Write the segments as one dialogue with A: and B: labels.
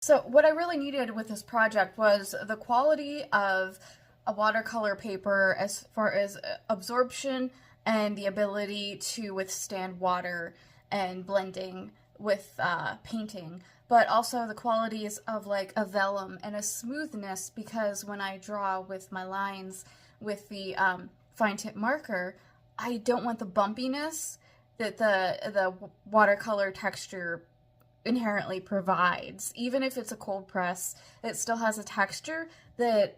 A: So what I really needed with this project was the quality of a watercolor paper as far as absorption and the ability to withstand water and blending with painting, but also the qualities of like a vellum and a smoothness, because when I draw with my lines with the fine tip marker, I don't want the bumpiness that the watercolor texture inherently provides. Even if it's a cold press, it still has a texture that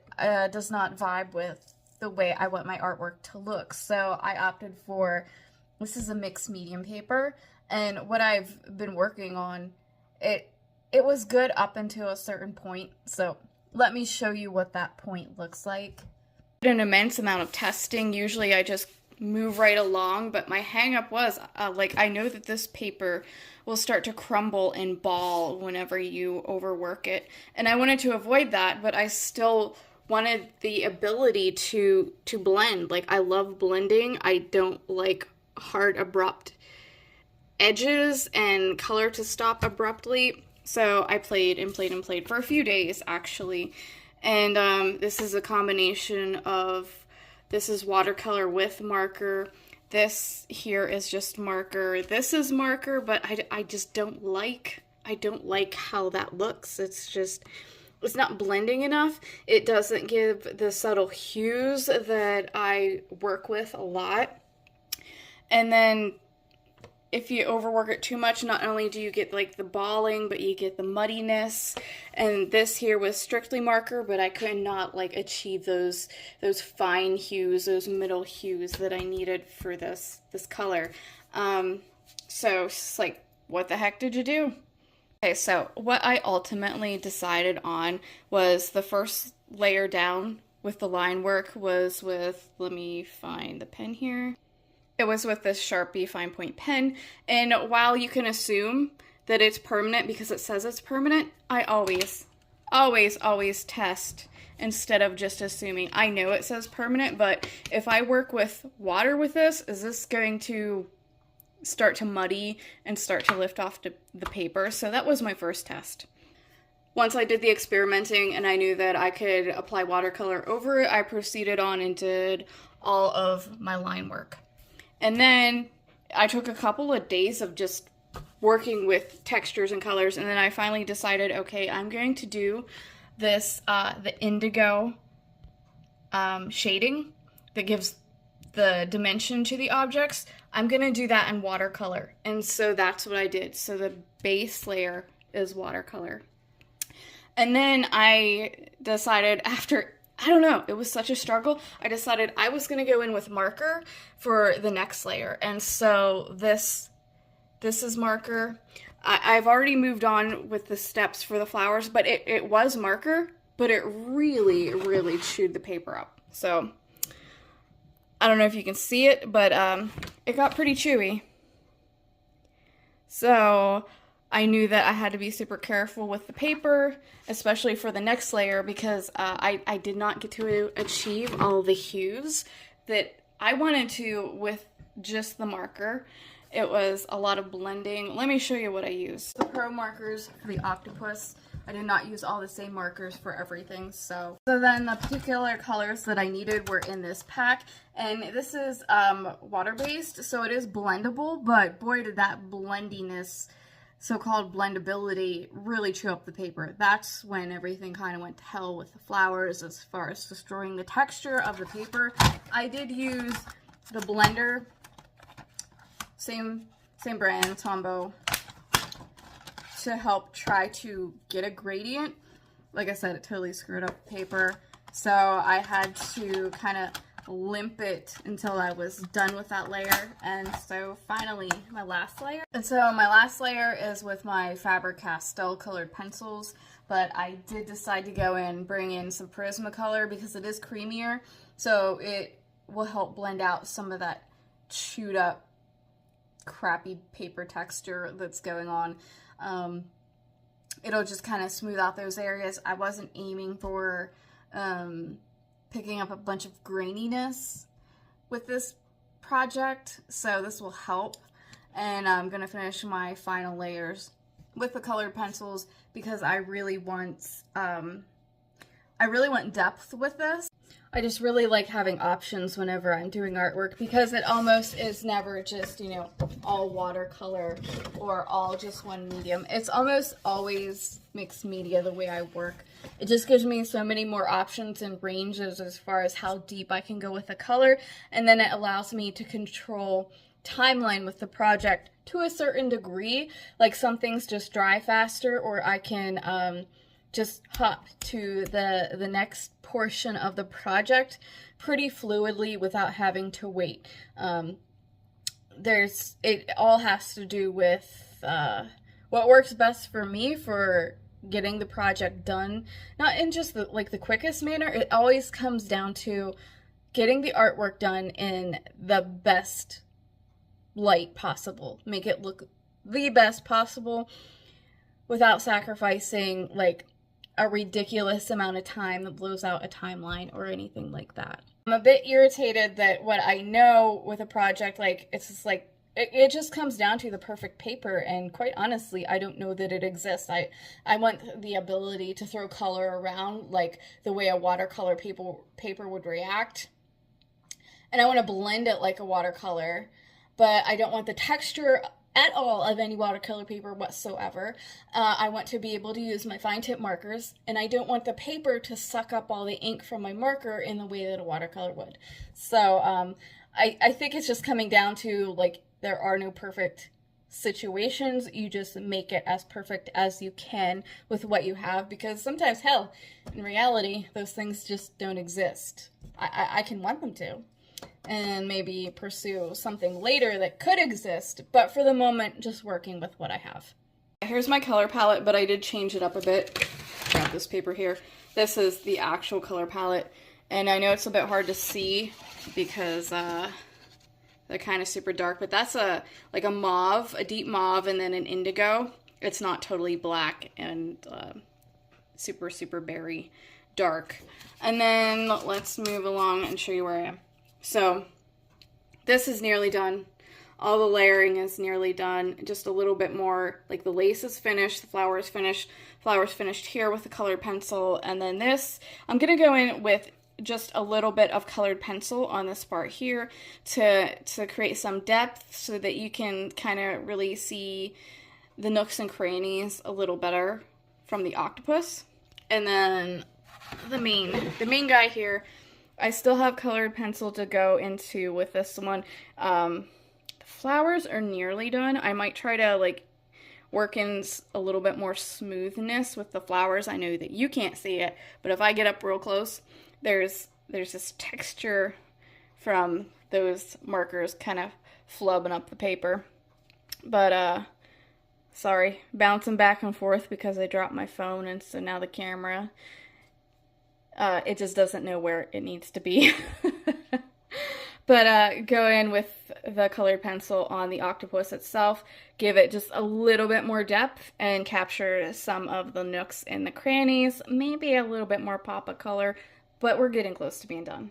A: does not vibe with the way I want my artwork to look. So I opted for, this is a mixed medium paper, and what I've been working on, it was good up until a certain point. So let me show you what that point looks like. An immense amount of testing. Usually I just move right along, but my hang up was like, I know that this paper will start to crumble and ball whenever you overwork it, and I wanted to avoid that, but I still wanted the ability to blend. Like, I love blending. I don't like hard abrupt edges and color to stop abruptly. So I played and played and played for a few days actually, and this is a combination of, this is watercolor with marker. This here is just marker. This is marker, but I just don't like, how that looks. It's not blending enough. It doesn't give the subtle hues that I work with a lot. And then if you overwork it too much, not only do you get like the balling, but you get the muddiness. And this here was strictly marker, but I could not like achieve those fine hues, those middle hues that I needed for this color. So it's like, what the heck did you do? Okay, so what I ultimately decided on was the first layer down with the line work was with, let me find the pen here. It was with this Sharpie fine point pen, and while you can assume that it's permanent because it says it's permanent, I always test instead of just assuming. I know it says permanent, but if I work with water with this, is this going to start to muddy and start to lift off the paper? So that was my first test. Once I did the experimenting and I knew that I could apply watercolor over it, I proceeded on and did all of my line work. And then I took a couple of days of just working with textures and colors, and then I finally decided, okay, I'm going to do this, the indigo shading that gives the dimension to the objects. I'm going to do that in watercolor, and so that's what I did. So the base layer is watercolor. And then I decided after, I don't know, it was such a struggle, I decided I was going to go in with marker for the next layer. And so this is marker. I've already moved on with the steps for the flowers, but it was marker, but it really, really chewed the paper up. So I don't know if you can see it, but it got pretty chewy. So I knew that I had to be super careful with the paper, especially for the next layer, because I did not get to achieve all the hues that I wanted to with just the marker. It was a lot of blending. Let me show you what I used. The Pro markers for the octopus. I did not use all the same markers for everything, so then the particular colors that I needed were in this pack, and this is water-based, so it is blendable, but boy did that blendiness, so-called blendability, really chew up the paper. That's when everything kind of went to hell with the flowers as far as destroying the texture of the paper. I did use the blender, same brand, Tombow, to help try to get a gradient. Like I said, it totally screwed up the paper, so I had to kind of limp it until I was done with that layer. And so finally my last layer. And so my last layer is with my Faber-Castell colored pencils, but I did decide to go in, bring in some Prismacolor because it is creamier, so it will help blend out some of that chewed up crappy paper texture that's going on. It'll just kind of smooth out those areas. I wasn't aiming for picking up a bunch of graininess with this project, so this will help. And I'm gonna finish my final layers with the colored pencils because I really want depth with this. I just really like having options whenever I'm doing artwork because it almost is never just, you know, all watercolor or all just one medium. It's almost always mixed media the way I work. It just gives me so many more options and ranges as far as how deep I can go with the color, and then it allows me to control timeline with the project to a certain degree. Like some things just dry faster, or I can just hop to the next portion of the project pretty fluidly without having to wait. It all has to do with what works best for me for getting the project done, not in just the quickest manner. It always comes down to getting the artwork done in the best light possible. Make it look the best possible without sacrificing like a ridiculous amount of time that blows out a timeline or anything like that. I'm a bit irritated that what I know with a project, like, it's just like, it just comes down to the perfect paper, and quite honestly, I don't know that it exists. I want the ability to throw color around like the way a watercolor paper would react, and I want to blend it like a watercolor, but I don't want the texture at all of any watercolor paper whatsoever. I want to be able to use my fine tip markers, and I don't want the paper to suck up all the ink from my marker in the way that a watercolor would. So I think it's just coming down to, like, there are no perfect situations. You just make it as perfect as you can with what you have, because sometimes, hell, in reality, those things just don't exist. I can want them to, and maybe pursue something later that could exist, but for the moment, just working with what I have. Here's my color palette, but I did change it up a bit. Grab this paper here. This is the actual color palette, and I know it's a bit hard to see because they're kind of super dark, but that's like a mauve, a deep mauve, and then an indigo. It's not totally black and super, super berry dark. And then let's move along and show you where I am. So this is nearly done. All the layering is nearly done. Just a little bit more, like the lace is finished, the flower is finished. Flower's finished here with the colored pencil. And then this, I'm gonna go in with just a little bit of colored pencil on this part here to create some depth so that you can kind of really see the nooks and crannies a little better from the octopus. And then the main guy here, I still have colored pencil to go into with this one. The flowers are nearly done. I might try to like work in a little bit more smoothness with the flowers. I know that you can't see it, but if I get up real close, there's this texture from those markers kind of flubbing up the paper. But sorry, bouncing back and forth because I dropped my phone, and so now the camera it just doesn't know where it needs to be. But go in with the colored pencil on the octopus itself, give it just a little bit more depth and capture some of the nooks and the crannies, maybe a little bit more pop of color, but we're getting close to being done.